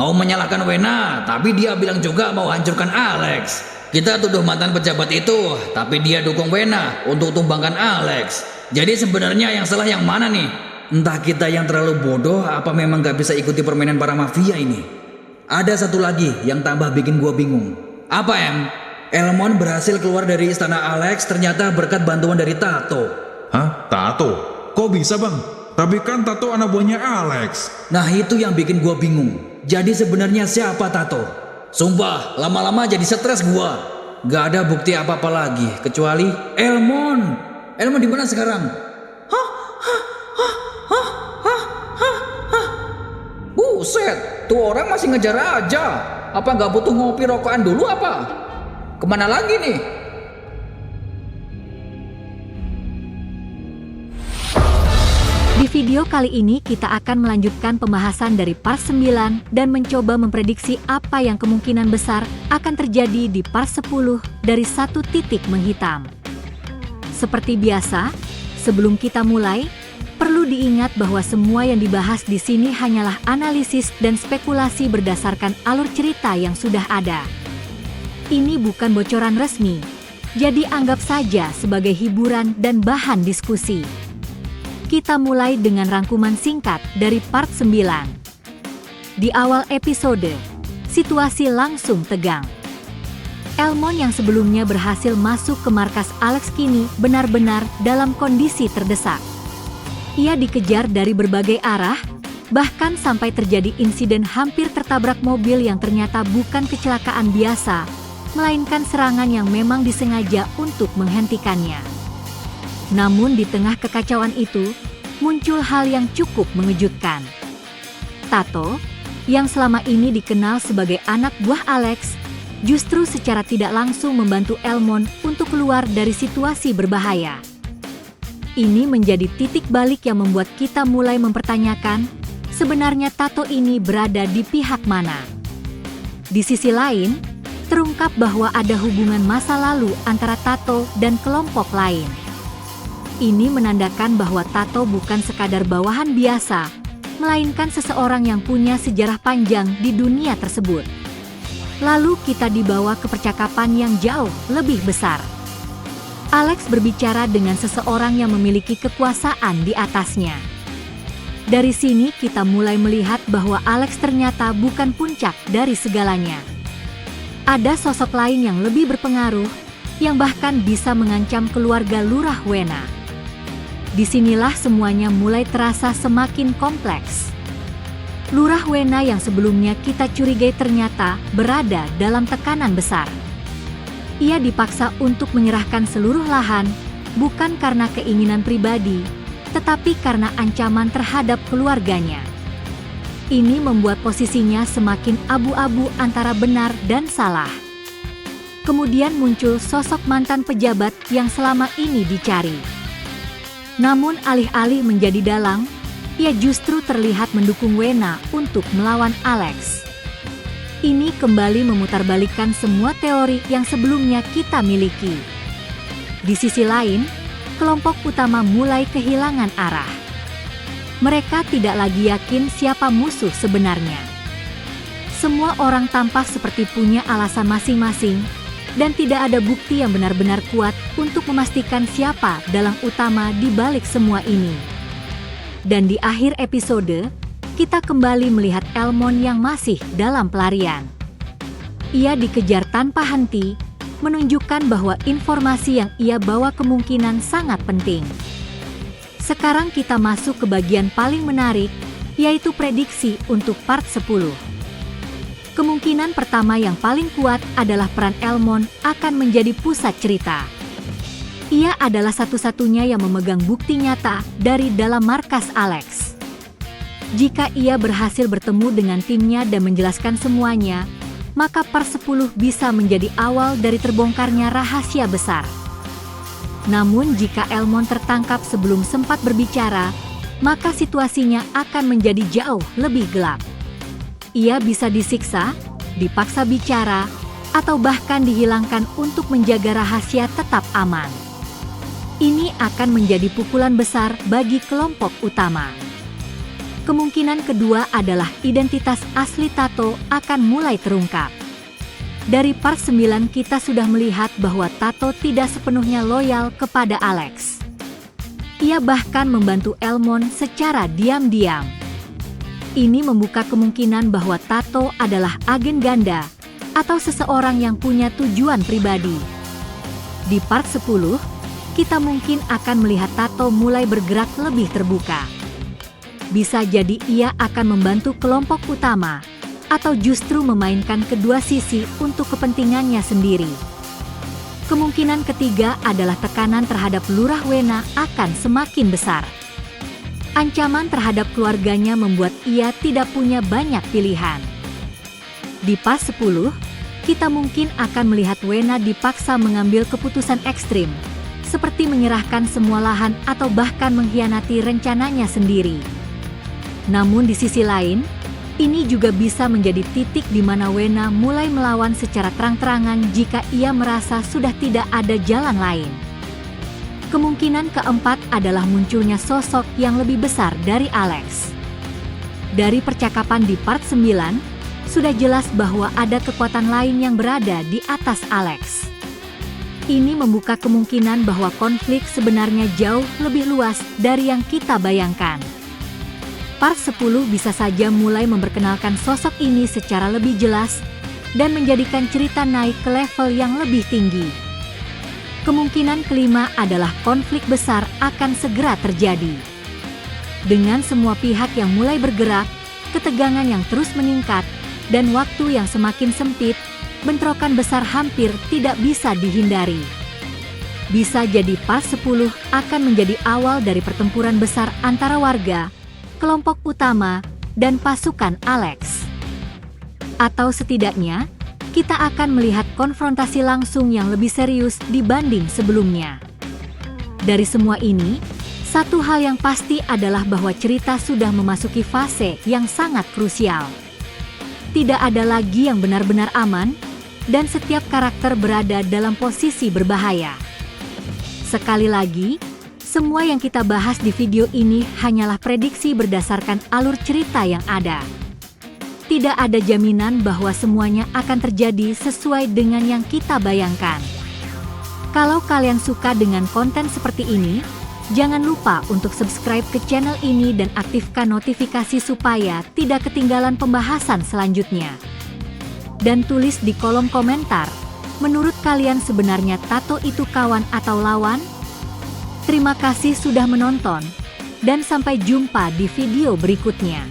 Mau menyalahkan Wena, tapi dia bilang juga mau hancurkan Alex. Kita tuduh mantan pejabat itu, tapi dia dukung Wena untuk tumbangkan Alex. Jadi sebenarnya yang salah yang mana nih? Entah kita yang terlalu bodoh, apa memang gak bisa ikuti permainan para mafia ini. Ada satu lagi yang tambah bikin gua bingung. Apa em? Elmon berhasil keluar dari istana Alex ternyata berkat bantuan dari Tato. Hah? Tato? Kok bisa bang? Tapi kan Tato anak buahnya Alex. Nah itu yang bikin gua bingung. Jadi sebenarnya siapa Tato? Sumpah, lama-lama jadi stres gua. Gak ada bukti apa-apa lagi kecuali Elmon. Elmon di mana sekarang? Buset, tuh orang masih ngejar aja. Apa gak butuh ngopi rokokan dulu apa? Kemana lagi nih? Di video kali ini kita akan melanjutkan pembahasan dari part 9 dan mencoba memprediksi apa yang kemungkinan besar akan terjadi di part 10 dari satu titik menghitam. Seperti biasa, sebelum kita mulai, perlu diingat bahwa semua yang dibahas di sini hanyalah analisis dan spekulasi berdasarkan alur cerita yang sudah ada. Ini bukan bocoran resmi, jadi anggap saja sebagai hiburan dan bahan diskusi. Kita mulai dengan rangkuman singkat dari part 9. Di awal episode, situasi langsung tegang. Elmon yang sebelumnya berhasil masuk ke markas Alex kini benar-benar dalam kondisi terdesak. Ia dikejar dari berbagai arah, bahkan sampai terjadi insiden hampir tertabrak mobil yang ternyata bukan kecelakaan biasa, melainkan serangan yang memang disengaja untuk menghentikannya. Namun di tengah kekacauan itu, muncul hal yang cukup mengejutkan. Tato, yang selama ini dikenal sebagai anak buah Alex, justru secara tidak langsung membantu Elmon untuk keluar dari situasi berbahaya. Ini menjadi titik balik yang membuat kita mulai mempertanyakan, sebenarnya Tato ini berada di pihak mana. Di sisi lain, terungkap bahwa ada hubungan masa lalu antara Tato dan kelompok lain. Ini menandakan bahwa Tato bukan sekadar bawahan biasa, melainkan seseorang yang punya sejarah panjang di dunia tersebut. Lalu kita dibawa ke percakapan yang jauh lebih besar. Alex berbicara dengan seseorang yang memiliki kekuasaan di atasnya. Dari sini kita mulai melihat bahwa Alex ternyata bukan puncak dari segalanya. Ada sosok lain yang lebih berpengaruh, yang bahkan bisa mengancam keluarga Lurah Wena. Disinilah semuanya mulai terasa semakin kompleks. Lurah Wena yang sebelumnya kita curigai ternyata berada dalam tekanan besar. Ia dipaksa untuk menyerahkan seluruh lahan, bukan karena keinginan pribadi, tetapi karena ancaman terhadap keluarganya. Ini membuat posisinya semakin abu-abu antara benar dan salah. Kemudian muncul sosok mantan pejabat yang selama ini dicari. Namun alih-alih menjadi dalang, ia justru terlihat mendukung Wena untuk melawan Alex. Ini kembali memutarbalikkan semua teori yang sebelumnya kita miliki. Di sisi lain, kelompok utama mulai kehilangan arah. Mereka tidak lagi yakin siapa musuh sebenarnya. Semua orang tampak seperti punya alasan masing-masing, dan tidak ada bukti yang benar-benar kuat untuk memastikan siapa dalang utama di balik semua ini. Dan di akhir episode, kita kembali melihat Elmon yang masih dalam pelarian. Ia dikejar tanpa henti, menunjukkan bahwa informasi yang ia bawa kemungkinan sangat penting. Sekarang kita masuk ke bagian paling menarik, yaitu prediksi untuk part 10. Kemungkinan pertama yang paling kuat adalah peran Elmon akan menjadi pusat cerita. Ia adalah satu-satunya yang memegang bukti nyata dari dalam markas Alex. Jika ia berhasil bertemu dengan timnya dan menjelaskan semuanya, maka part 10 bisa menjadi awal dari terbongkarnya rahasia besar. Namun jika Elmon tertangkap sebelum sempat berbicara, maka situasinya akan menjadi jauh lebih gelap. Ia bisa disiksa, dipaksa bicara, atau bahkan dihilangkan untuk menjaga rahasia tetap aman. Ini akan menjadi pukulan besar bagi kelompok utama. Kemungkinan kedua adalah identitas asli Tato akan mulai terungkap. Dari part 9 kita sudah melihat bahwa Tato tidak sepenuhnya loyal kepada Alex. Ia bahkan membantu Elmon secara diam-diam. Ini membuka kemungkinan bahwa Tato adalah agen ganda atau seseorang yang punya tujuan pribadi. Di part 10, kita mungkin akan melihat Tato mulai bergerak lebih terbuka. Bisa jadi ia akan membantu kelompok utama, atau justru memainkan kedua sisi untuk kepentingannya sendiri. Kemungkinan ketiga adalah tekanan terhadap Lurah Wena akan semakin besar. Ancaman terhadap keluarganya membuat ia tidak punya banyak pilihan. Di part 10, kita mungkin akan melihat Wena dipaksa mengambil keputusan ekstrim, seperti menyerahkan semua lahan atau bahkan mengkhianati rencananya sendiri. Namun di sisi lain, ini juga bisa menjadi titik di mana Wena mulai melawan secara terang-terangan jika ia merasa sudah tidak ada jalan lain. Kemungkinan keempat adalah munculnya sosok yang lebih besar dari Alex. Dari percakapan di part 9, sudah jelas bahwa ada kekuatan lain yang berada di atas Alex. Ini membuka kemungkinan bahwa konflik sebenarnya jauh lebih luas dari yang kita bayangkan. Part 10 bisa saja mulai memperkenalkan sosok ini secara lebih jelas dan menjadikan cerita naik ke level yang lebih tinggi. Kemungkinan kelima adalah konflik besar akan segera terjadi. Dengan semua pihak yang mulai bergerak, ketegangan yang terus meningkat, dan waktu yang semakin sempit, bentrokan besar hampir tidak bisa dihindari. Bisa jadi part 10 akan menjadi awal dari pertempuran besar antara warga, kelompok utama, dan pasukan Alex. Atau setidaknya, kita akan melihat konfrontasi langsung yang lebih serius dibanding sebelumnya. Dari semua ini, satu hal yang pasti adalah bahwa cerita sudah memasuki fase yang sangat krusial. Tidak ada lagi yang benar-benar aman, dan setiap karakter berada dalam posisi berbahaya. Sekali lagi, semua yang kita bahas di video ini hanyalah prediksi berdasarkan alur cerita yang ada. Tidak ada jaminan bahwa semuanya akan terjadi sesuai dengan yang kita bayangkan. Kalau kalian suka dengan konten seperti ini, jangan lupa untuk subscribe ke channel ini dan aktifkan notifikasi supaya tidak ketinggalan pembahasan selanjutnya. Dan tulis di kolom komentar, menurut kalian sebenarnya Tato itu kawan atau lawan? Terima kasih sudah menonton, dan sampai jumpa di video berikutnya.